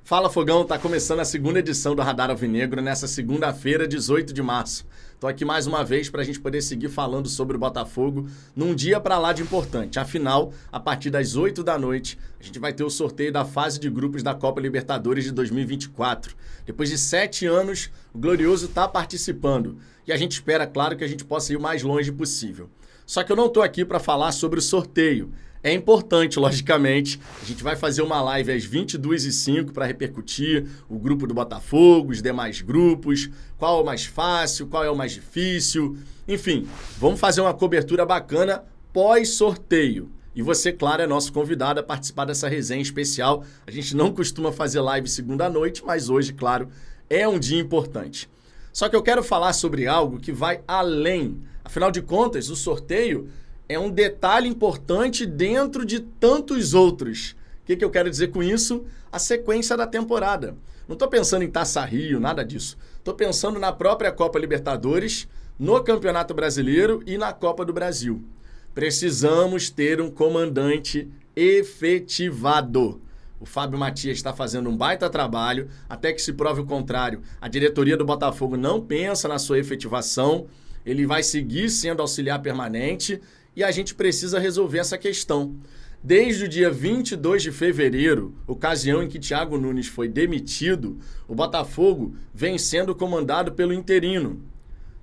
Fala Fogão, tá começando a segunda edição do Radar Alvinegro nessa segunda-feira, 18 de março. Tô aqui mais uma vez para a gente poder seguir falando sobre o Botafogo num dia para lá de importante. Afinal, a partir das 8 da noite, a gente vai ter o sorteio da fase de grupos da Copa Libertadores de 2024. Depois de 7 anos, o Glorioso tá participando e a gente espera, claro, que a gente possa ir o mais longe possível. Só que eu não tô aqui para falar sobre o sorteio. É importante, logicamente. A gente vai fazer uma live às 22h05 para repercutir o grupo do Botafogo, os demais grupos, qual é o mais fácil, qual é o mais difícil. Enfim, vamos fazer uma cobertura bacana pós-sorteio. E você, claro, é nosso convidado a participar dessa resenha especial. A gente não costuma fazer live segunda noite, mas hoje, claro, é um dia importante. Só que eu quero falar sobre algo que vai além. Afinal de contas, o sorteio é um detalhe importante dentro de tantos outros. O que eu quero dizer com isso? A sequência da temporada. Não estou pensando em Taça Rio, nada disso. Estou pensando na própria Copa Libertadores, no Campeonato Brasileiro e na Copa do Brasil. Precisamos ter um comandante efetivado. O Fábio Matias está fazendo um baita trabalho, até que se prove o contrário. A diretoria do Botafogo não pensa na sua efetivação, ele vai seguir sendo auxiliar permanente e a gente precisa resolver essa questão. Desde o dia 22 de fevereiro, ocasião em que Thiago Nunes foi demitido, o Botafogo vem sendo comandado pelo interino.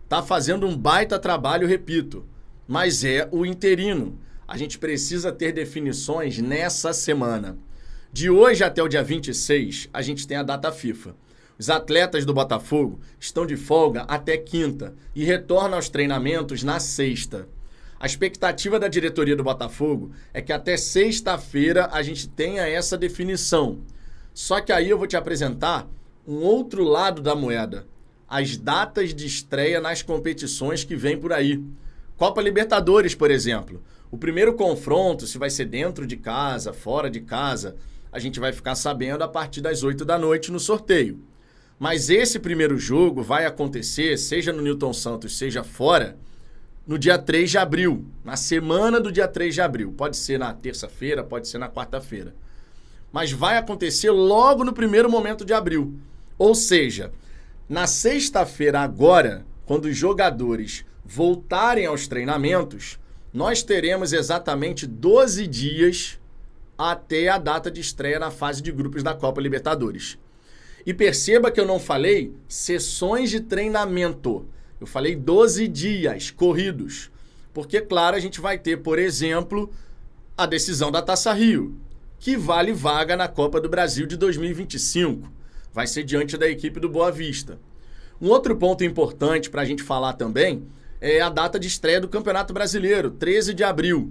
Está fazendo um baita trabalho, repito, mas é o interino. A gente precisa ter definições nessa semana. De hoje até o dia 26, a gente tem a data FIFA. Os atletas do Botafogo estão de folga até quinta e retornam aos treinamentos na sexta. A expectativa da diretoria do Botafogo é que até sexta-feira a gente tenha essa definição. Só que aí eu vou te apresentar um outro lado da moeda. As datas de estreia nas competições que vêm por aí. Copa Libertadores, por exemplo. O primeiro confronto, se vai ser dentro de casa, fora de casa, a gente vai ficar sabendo a partir das 8 da noite no sorteio. Mas esse primeiro jogo vai acontecer, seja no Newton Santos, seja fora, no dia 3 de abril, na semana do dia 3 de abril. Pode ser na terça-feira, pode ser na quarta-feira. Mas vai acontecer logo no primeiro momento de abril. Ou seja, na sexta-feira agora, quando os jogadores voltarem aos treinamentos, nós teremos exatamente 12 dias até a data de estreia na fase de grupos da Copa Libertadores. E perceba que eu não falei sessões de treinamento. Eu falei 12 dias corridos. Porque, claro, a gente vai ter, por exemplo, a decisão da Taça Rio, que vale vaga na Copa do Brasil de 2025. Vai ser diante da equipe do Boa Vista. Um outro ponto importante para a gente falar também é a data de estreia do Campeonato Brasileiro, 13 de abril.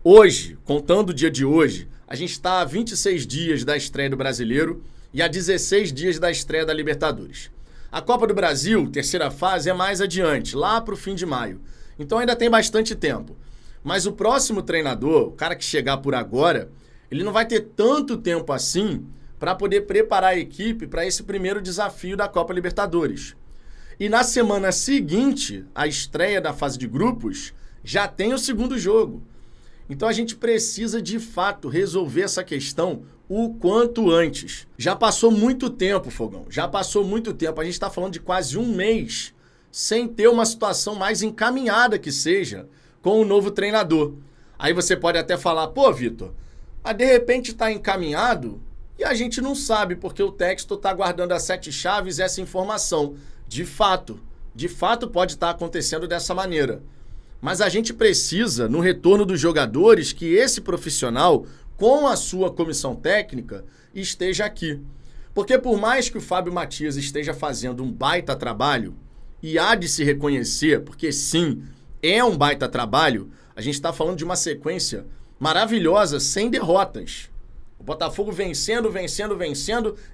Hoje, contando o dia de hoje, a gente está a 26 dias da estreia do Brasileiro e a 16 dias da estreia da Libertadores. A Copa do Brasil, terceira fase, é mais adiante, lá para o fim de maio. Então ainda tem bastante tempo. Mas o próximo treinador, o cara que chegar por agora, ele não vai ter tanto tempo assim para poder preparar a equipe para esse primeiro desafio da Copa Libertadores. E na semana seguinte, a estreia da fase de grupos, já tem o segundo jogo. Então a gente precisa, de fato, resolver essa questão o quanto antes. Já passou muito tempo, Fogão. Já passou muito tempo. A gente está falando de quase um mês sem ter uma situação mais encaminhada que seja com o novo treinador. Aí você pode até falar, pô, Vitor, mas de repente está encaminhado e a gente não sabe porque o texto está guardando as 7 chaves essa informação. De fato pode estar acontecendo dessa maneira. Mas a gente precisa, no retorno dos jogadores, que esse profissional, com a sua comissão técnica, esteja aqui. Porque por mais que o Fábio Matias esteja fazendo um baita trabalho, e há de se reconhecer, porque sim, é um baita trabalho, a gente está falando de uma sequência maravilhosa, sem derrotas. O Botafogo vencendo,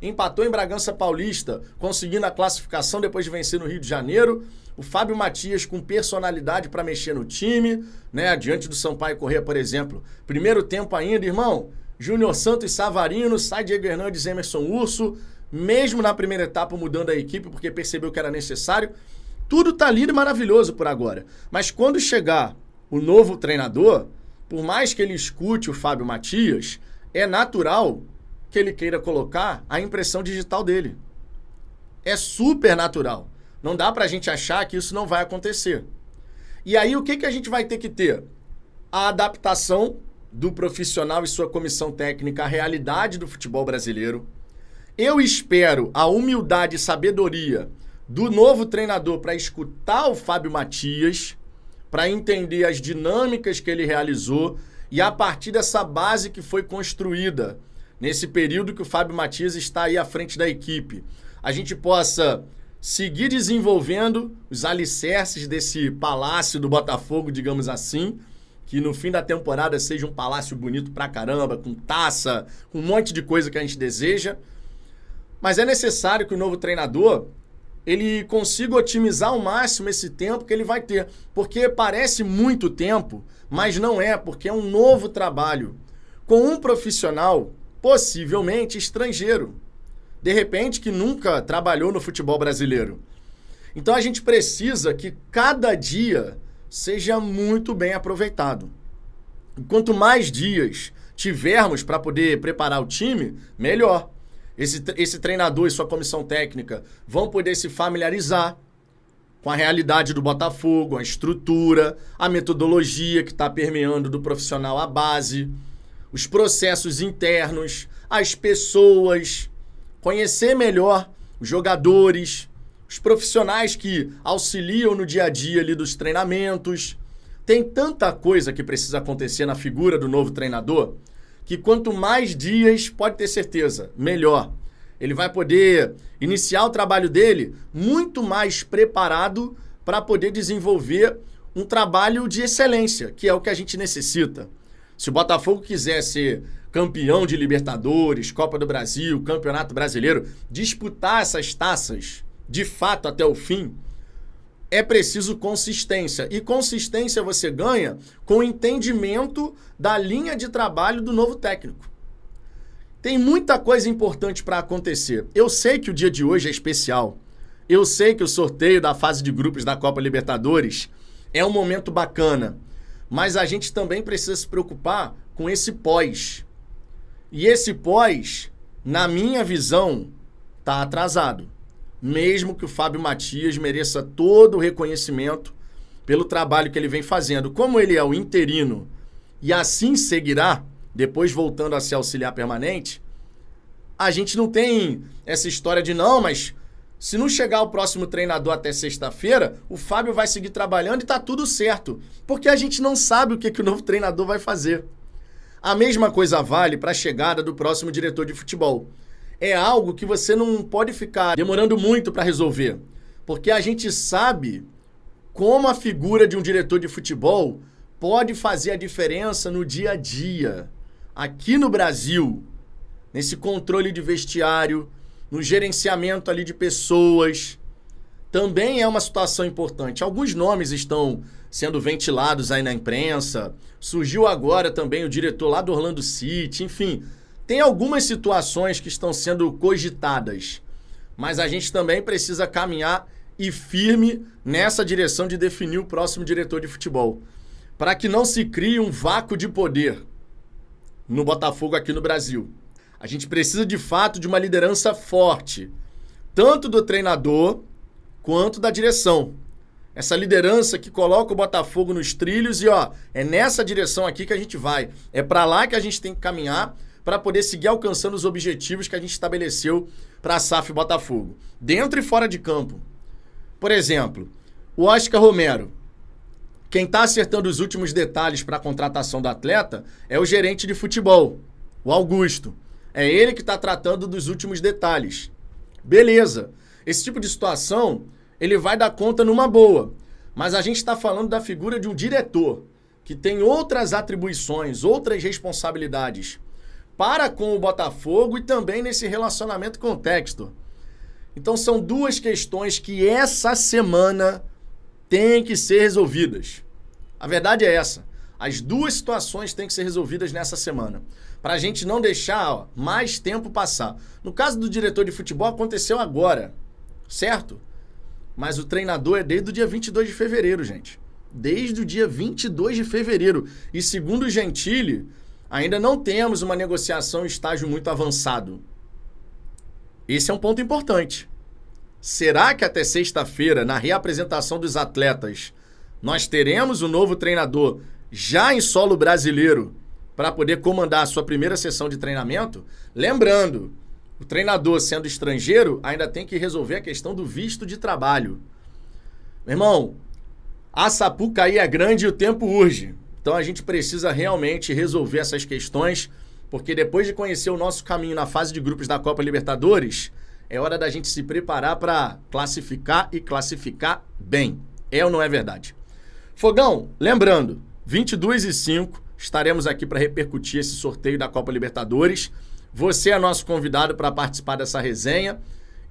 empatou em Bragança Paulista, conseguindo a classificação depois de vencer no Rio de Janeiro. O Fábio Matias com personalidade para mexer no time, né? Diante do Sampaio Corrêa, por exemplo. Primeiro tempo ainda, irmão, Júnior Santos Savarino, sai Diego Hernandes, Emerson Urso, mesmo na primeira etapa mudando a equipe porque percebeu que era necessário. Tudo tá lindo e maravilhoso por agora. Mas quando chegar o novo treinador, por mais que ele escute o Fábio Matias, é natural que ele queira colocar a impressão digital dele. É super natural. Não dá pra gente achar que isso não vai acontecer. E aí o que a gente vai ter que ter? A adaptação do profissional e sua comissão técnica à realidade do futebol brasileiro. Eu espero a humildade e sabedoria do novo treinador para escutar o Fábio Matias, para entender as dinâmicas que ele realizou e a partir dessa base que foi construída nesse período que o Fábio Matias está aí à frente da equipe, a gente possa seguir desenvolvendo os alicerces desse palácio do Botafogo, digamos assim, que no fim da temporada seja um palácio bonito pra caramba, com taça, com um monte de coisa que a gente deseja. Mas é necessário que o novo treinador ele consiga otimizar ao máximo esse tempo que ele vai ter. Porque parece muito tempo, mas não é, porque é um novo trabalho com um profissional possivelmente estrangeiro. De repente, que nunca trabalhou no futebol brasileiro. Então a gente precisa que cada dia seja muito bem aproveitado. E quanto mais dias tivermos para poder preparar o time, melhor. Esse treinador e sua comissão técnica vão poder se familiarizar com a realidade do Botafogo, a estrutura, a metodologia que está permeando do profissional à base, os processos internos, as pessoas, conhecer melhor os jogadores, os profissionais que auxiliam no dia a dia ali dos treinamentos. Tem tanta coisa que precisa acontecer na figura do novo treinador que quanto mais dias, pode ter certeza, melhor. Ele vai poder iniciar o trabalho dele muito mais preparado para poder desenvolver um trabalho de excelência, que é o que a gente necessita. Se o Botafogo quiser ser campeão de Libertadores, Copa do Brasil, Campeonato Brasileiro, disputar essas taças de fato até o fim, é preciso consistência. E consistência você ganha com o entendimento da linha de trabalho do novo técnico. Tem muita coisa importante para acontecer. Eu sei que o dia de hoje é especial. Eu sei que o sorteio da fase de grupos da Copa Libertadores é um momento bacana. Mas a gente também precisa se preocupar com esse pós. E esse pós, na minha visão, está atrasado. Mesmo que o Fábio Matias mereça todo o reconhecimento pelo trabalho que ele vem fazendo. Como ele é o interino e assim seguirá, depois voltando a ser auxiliar permanente, a gente não tem essa história de não, mas se não chegar o próximo treinador até sexta-feira, o Fábio vai seguir trabalhando e tá tudo certo. Porque a gente não sabe o que o novo treinador vai fazer. A mesma coisa vale para a chegada do próximo diretor de futebol. É algo que você não pode ficar demorando muito para resolver. Porque a gente sabe como a figura de um diretor de futebol pode fazer a diferença no dia a dia. Aqui no Brasil, nesse controle de vestiário, no gerenciamento ali de pessoas, também é uma situação importante. Alguns nomes estão sendo ventilados aí na imprensa. Surgiu agora também o diretor lá do Orlando City, enfim. Tem algumas situações que estão sendo cogitadas, mas a gente também precisa caminhar e firme nessa direção de definir o próximo diretor de futebol, para que não se crie um vácuo de poder no Botafogo aqui no Brasil. A gente precisa de fato de uma liderança forte, tanto do treinador quanto da direção. Essa liderança que coloca o Botafogo nos trilhos e é nessa direção aqui que a gente vai. É para lá que a gente tem que caminhar para poder seguir alcançando os objetivos que a gente estabeleceu para a SAF Botafogo, dentro e fora de campo. Por exemplo, o Oscar Romero. Quem está acertando os últimos detalhes para a contratação do atleta é o gerente de futebol, o Augusto. É ele que está tratando dos últimos detalhes. Beleza. Esse tipo de situação, ele vai dar conta numa boa. Mas a gente está falando da figura de um diretor que tem outras atribuições, outras responsabilidades para com o Botafogo e também nesse relacionamento com o Textor. Então são duas questões que essa semana têm que ser resolvidas. A verdade é essa. As duas situações têm que ser resolvidas nessa semana. Para a gente não deixar mais tempo passar. No caso do diretor de futebol, aconteceu agora, certo? Mas o treinador é desde o dia 22 de fevereiro, gente. Desde o dia 22 de fevereiro. E segundo o Gentili, Ainda não temos uma negociação em estágio muito avançado. Esse é um ponto importante. Será que até sexta-feira, na reapresentação dos atletas, nós teremos o novo treinador já em solo brasileiro para poder comandar a sua primeira sessão de treinamento? Lembrando, o treinador sendo estrangeiro ainda tem que resolver a questão do visto de trabalho. Meu irmão, a Sapucaí é grande e o tempo urge. Então a gente precisa realmente resolver essas questões, porque depois de conhecer o nosso caminho na fase de grupos da Copa Libertadores, é hora da gente se preparar para classificar e classificar bem. É ou não é verdade? Fogão, lembrando, 22h05 estaremos aqui para repercutir esse sorteio da Copa Libertadores. Você é nosso convidado para participar dessa resenha.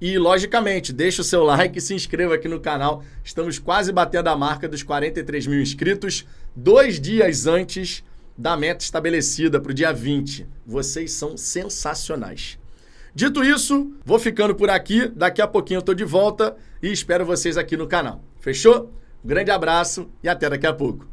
E, logicamente, deixa o seu like e se inscreva aqui no canal. Estamos quase batendo a marca dos 43 mil inscritos, 2 dias antes da meta estabelecida para o dia 20. Vocês são sensacionais. Dito isso, vou ficando por aqui. Daqui a pouquinho eu estou de volta e espero vocês aqui no canal. Fechou? Um grande abraço e até daqui a pouco.